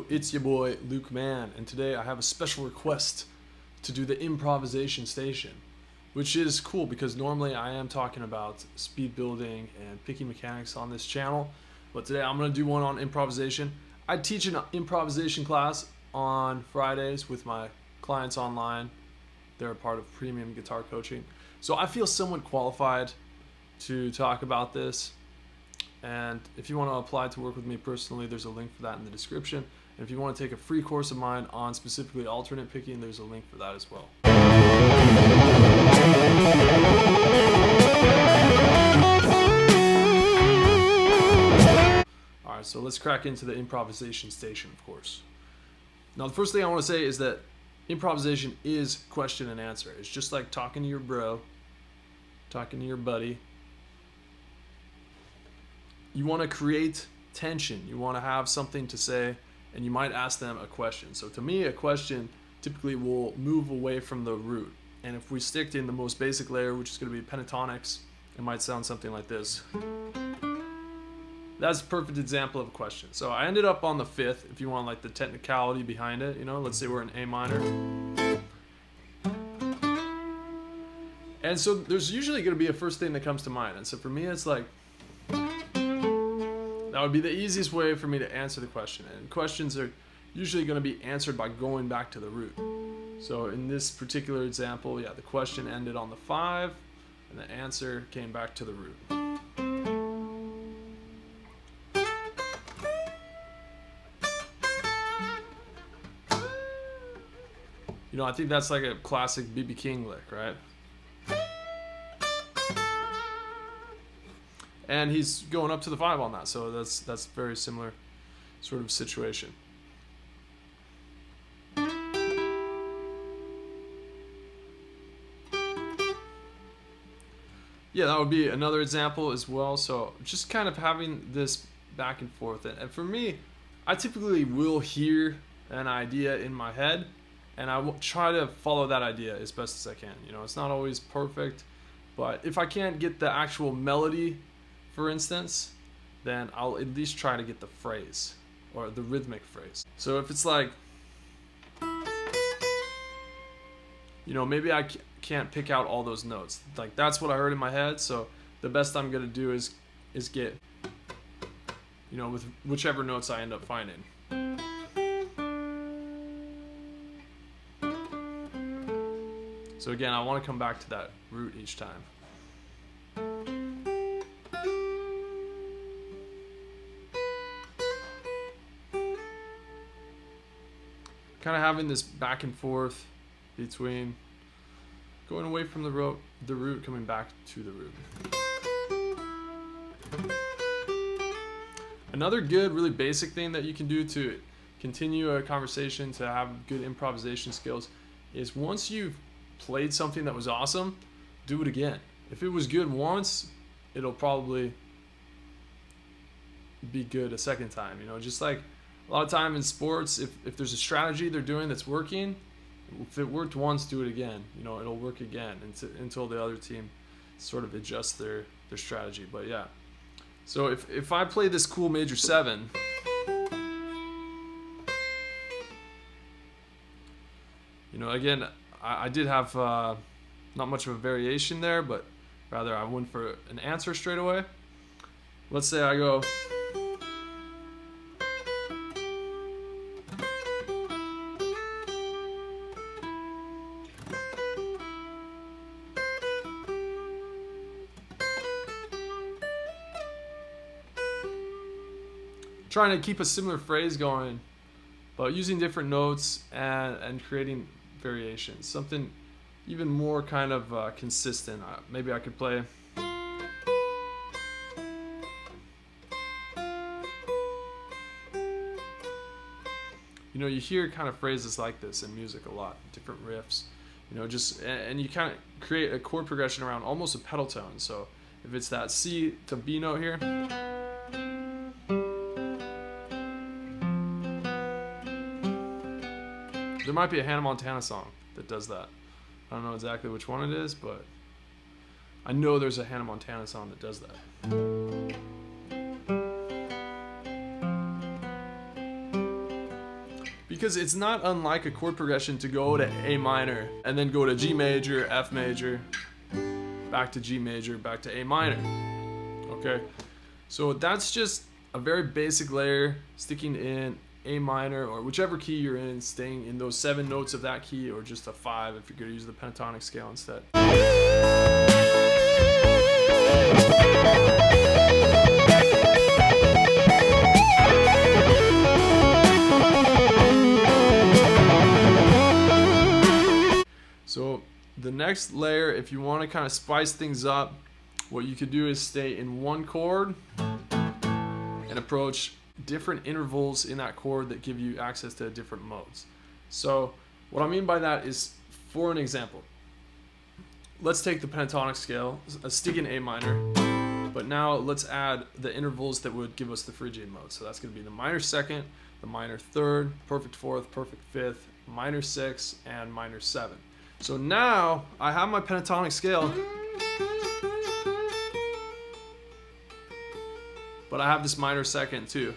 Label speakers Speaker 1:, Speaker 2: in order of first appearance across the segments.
Speaker 1: it's your boy Luke Mann, and today I have a special request to do the improvisation station, which is cool because normally I am talking about speed building and picking mechanics on this channel, but today I'm going to do one on improvisation. I teach an improvisation class on Fridays with my clients online. They're a part of Premium Guitar Coaching, so I feel somewhat qualified to talk about this. And if you want to apply to work with me personally, there's a link for that in the description. And if you want to take a free course of mine on specifically alternate picking, there's a link for that as well. Alright, so let's crack into the improvisation station, of course. Now, the first thing I want to say is that improvisation is question and answer. It's just like talking to your bro, talking to your buddy. You want to create tension. You want to have something to say, and you might ask them a question. So to me, a question typically will move away from the root. And if we stick in the most basic layer, which is going to be pentatonics, it might sound something like this. That's a perfect example of a question. So I ended up on the fifth, if you want like the technicality behind it. You know, let's say we're in A minor. And so there's usually going to be a first thing that comes to mind. And so for me, it's like, that would be the easiest way for me to answer the question. And questions are usually going to be answered by going back to the root. So in this particular example, yeah, the question ended on the 5, and the answer came back to the root. You know, I think that's like a classic B.B. King lick, right? And he's going up to the 5 on that, so that's very similar sort of situation. Yeah, that would be another example as well. So just kind of having this back and forth. And for me, I typically will hear an idea in my head, and I will try to follow that idea as best as I can. You know, it's not always perfect, but if I can't get the actual melody, for instance, then I'll at least try to get the phrase or the rhythmic phrase. So if it's like, you know, maybe I can't pick out all those notes. Like that's what I heard in my head. So the best I'm gonna do is get, you know, with whichever notes I end up finding. So again, I want to come back to that root each time. Kind of having this back and forth between going away from the root, coming back to the root. Another good, really basic thing that you can do to continue a conversation, to have good improvisation skills, is once you've played something that was awesome, do it again. If it was good once, it'll probably be good a second time. You know, just like a lot of time in sports, if there's a strategy they're doing that's working, if it worked once, do it again. You know, it'll work again until the other team sort of adjusts their strategy. But yeah, so if I play this cool major 7, you know, again, I did have not much of a variation there, but rather I went for an answer straight away. Let's say I go, trying to keep a similar phrase going, but using different notes and creating variations, something even more kind of consistent. Maybe I could play. You know, you hear kind of phrases like this in music a lot, different riffs. You know, just and you kind of create a chord progression around almost a pedal tone. So if it's that C to B note here. There might be a Hannah Montana song that does that. I don't know exactly which one it is, but I know there's a Hannah Montana song that does that. because it's not unlike a chord progression to go to A minor and then go to G major, F major, back to G major, back to A minor. Okay, so that's just a very basic layer, sticking in A minor or whichever key you're in, staying in those 7 notes of that key, or just a 5 if you're going to use the pentatonic scale instead. So the next layer, if you want to kind of spice things up, what you could do is stay in one chord and approach different intervals in that chord that give you access to different modes. So what I mean by that is, for an example, let's take the pentatonic scale, stick in A minor, but now let's add the intervals that would give us the Phrygian mode. So that's going to be the minor second, the minor third, perfect fourth, perfect fifth, minor sixth, and minor seventh. So now I have my pentatonic scale, but I have this minor second too.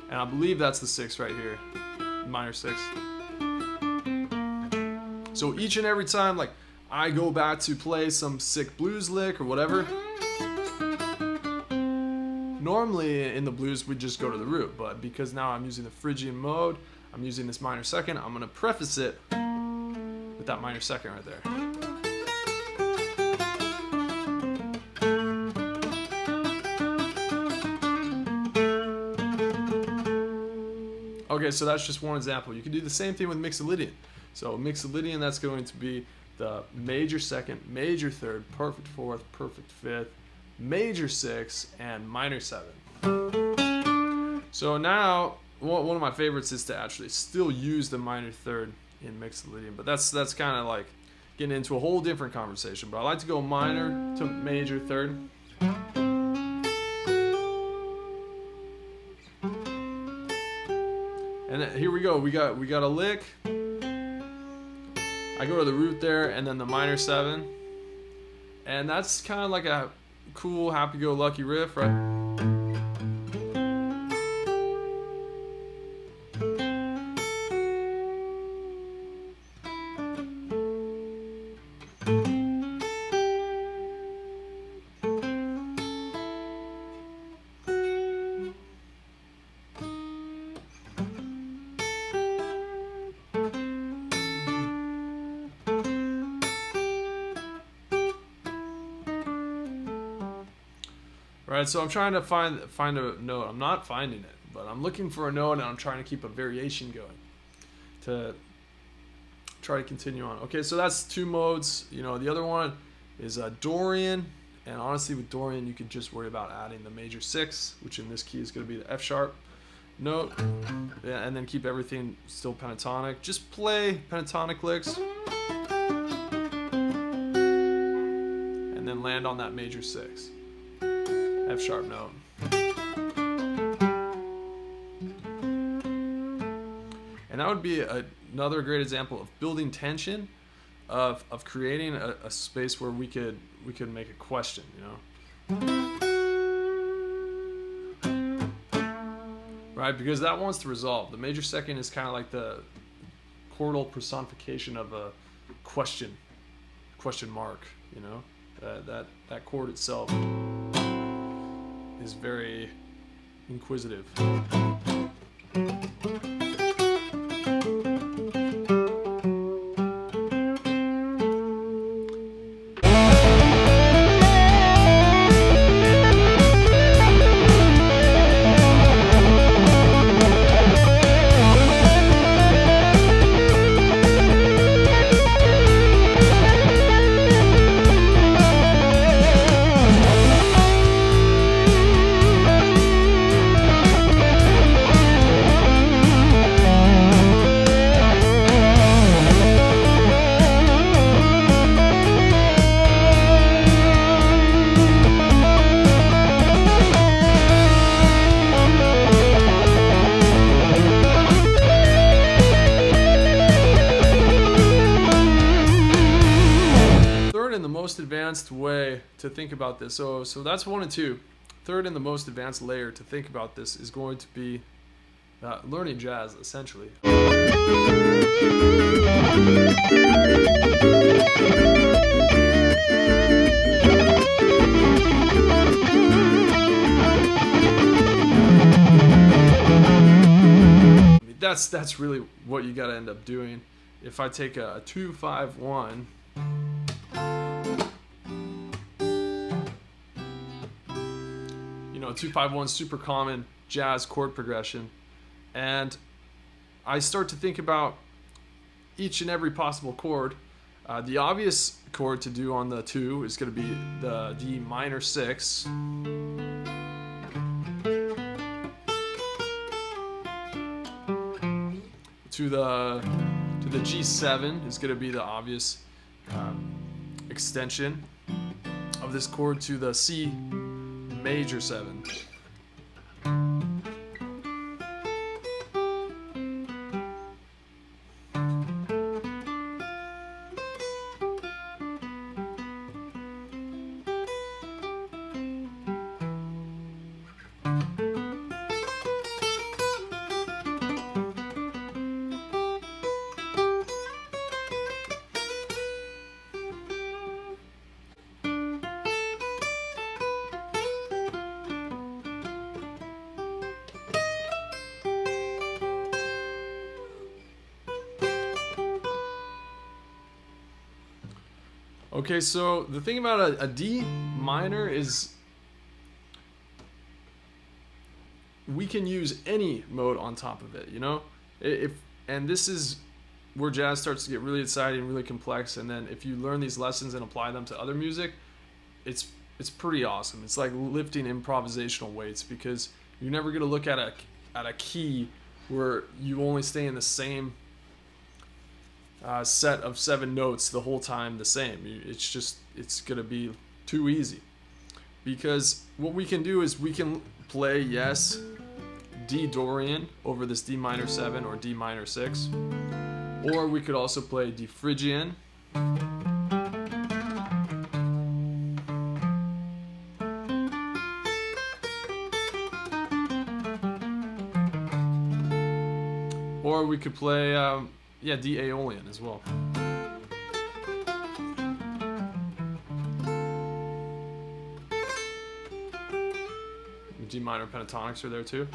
Speaker 1: And I believe that's the sixth right here, minor sixth. So each and every time, like, I go back to play some sick blues lick or whatever, normally in the blues we just go to the root, but because now I'm using the Phrygian mode, I'm using this minor second, I'm gonna preface it with that minor second right there. Okay, so that's just one example. You can do the same thing with Mixolydian. So Mixolydian, that's going to be the major second, major third, perfect fourth, perfect fifth, major sixth, and minor seventh. So now, one of my favorites is to actually still use the minor third in Mixolydian, but that's kind of like getting into a whole different conversation. But I like to go minor to major third. And then, here we go. We got a lick. I go to the root there, and then the minor seven, and that's kind of like a cool, happy-go-lucky riff, right? Right, so I'm trying to find a note. I'm not finding it, but I'm looking for a note, and I'm trying to keep a variation going to try to continue on. Okay, so that's 2 modes. You know, the other one is Dorian, and honestly, with Dorian, you could just worry about adding the major 6, which in this key is going to be the F sharp note, and then keep everything still pentatonic. Just play pentatonic licks, and then land on that major 6. F sharp note. And that would be another great example of building tension, of creating a space where we could make a question, you know. Right, because that wants to resolve. The major second is kind of like the chordal personification of a question mark, you know. That chord itself is very inquisitive. Advanced way to think about this. So that's 1 and 2. Third and the most advanced layer to think about this is going to be learning jazz essentially. That's really what you got to end up doing. If I take a 2-5-1, you know, 2-5-1 super common jazz chord progression, and I start to think about each and every possible chord. The obvious chord to do on the 2 is going to be the D minor 6. To the G7 is going to be the obvious extension of this chord to the C major 7. Okay, so the thing about a D minor is we can use any mode on top of it, you know? And this is where jazz starts to get really exciting, really complex, and then if you learn these lessons and apply them to other music, it's pretty awesome. It's like lifting improvisational weights, because you're never going to look at a key where you only stay in the same set of 7 notes the whole time the same. It's gonna be too easy, because what we can do is we can play, yes, D Dorian over this D minor 7 or D minor 6, or we could also play D Phrygian, or we could play D Aeolian as well. D minor pentatonics are there too.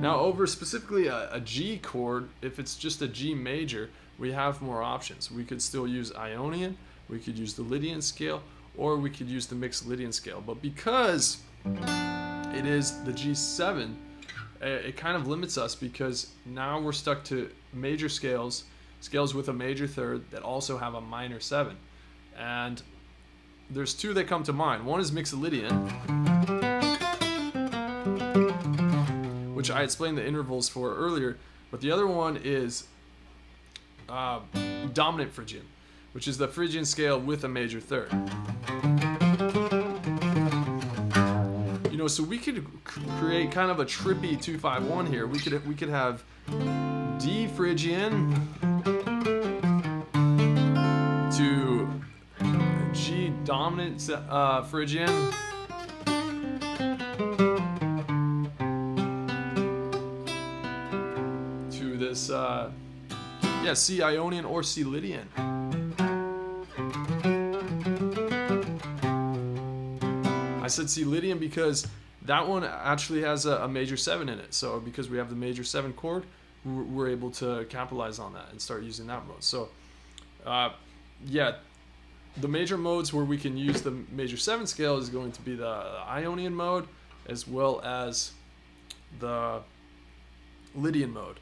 Speaker 1: Now over specifically a G chord, if it's just a G major, we have more options. We could still use Ionian, we could use the Lydian scale, or we could use the mixed Lydian scale. But because it is the G7, it kind of limits us, because now we're stuck to major scales with a major third that also have a minor 7. And there's 2 that come to mind. One is mixed Lydian, which I explained the intervals for earlier, but the other one is dominant Phrygian, which is the Phrygian scale with a major third. You know, so we could create kind of a trippy 2-5-1 here. We could have D Phrygian to G dominant Phrygian to this C Ionian or C Lydian. I said C Lydian because that one actually has a major 7 in it. So because we have the major 7 chord, we're able to capitalize on that and start using that mode. So the major modes where we can use the major 7 scale is going to be the Ionian mode as well as the Lydian mode.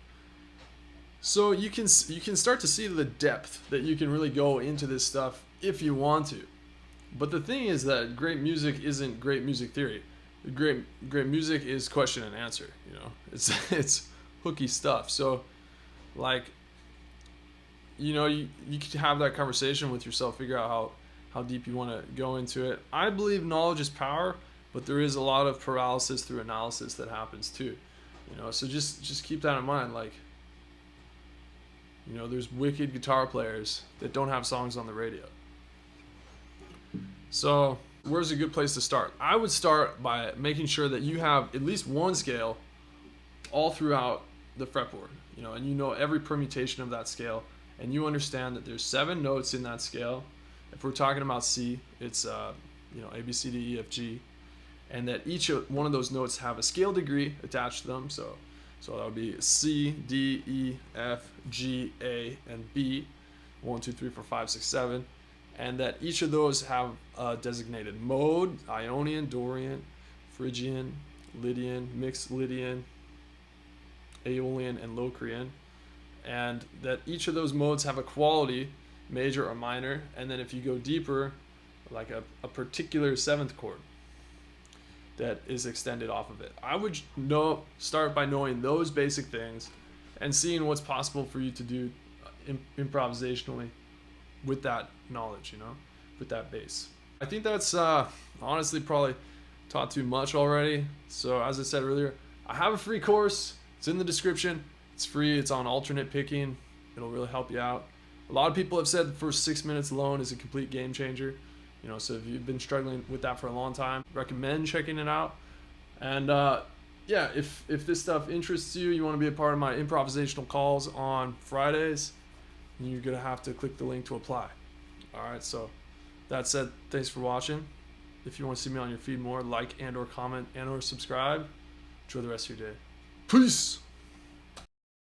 Speaker 1: So you can start to see the depth that you can really go into this stuff if you want to. But the thing is that great music isn't great music theory. Great music is question and answer. You know, it's hooky stuff. So, like, you know, you can have that conversation with yourself, figure out how deep you want to go into it. I believe knowledge is power, but there is a lot of paralysis through analysis that happens too. You know, so just keep that in mind. Like, you know, there's wicked guitar players that don't have songs on the radio. So where's a good place to start? I would start by making sure that you have at least one scale all throughout the fretboard, and you know every permutation of that scale, and you understand that there's 7 notes in that scale. If we're talking about C, it's A, B, C, D, E, F, G, and that each one of those notes have a scale degree attached to them. So that would be C, D, E, F, G, A, and B. 1, 2, 3, 4, 5, 6, 7. And that each of those have a designated mode: Ionian, Dorian, Phrygian, Lydian, Mixed Lydian, Aeolian, and Locrian. And that each of those modes have a quality, major or minor. And then if you go deeper, like a particular 7th chord that is extended off of it. I would start by knowing those basic things and seeing what's possible for you to do improvisationally with that knowledge, with that base. I think that's honestly probably taught too much already. So as I said earlier, I have a free course. It's in the description. It's free. It's on alternate picking. It'll really help you out. A lot of people have said the first 6 minutes alone is a complete game changer. So if you've been struggling with that for a long time, recommend checking it out. And yeah, if this stuff interests you, you want to be a part of my improvisational calls on Fridays, you're going to have to click the link to apply. All right, so that said, thanks for watching. If you want to see me on your feed more, like and or comment and or subscribe. Enjoy the rest of your day. Peace!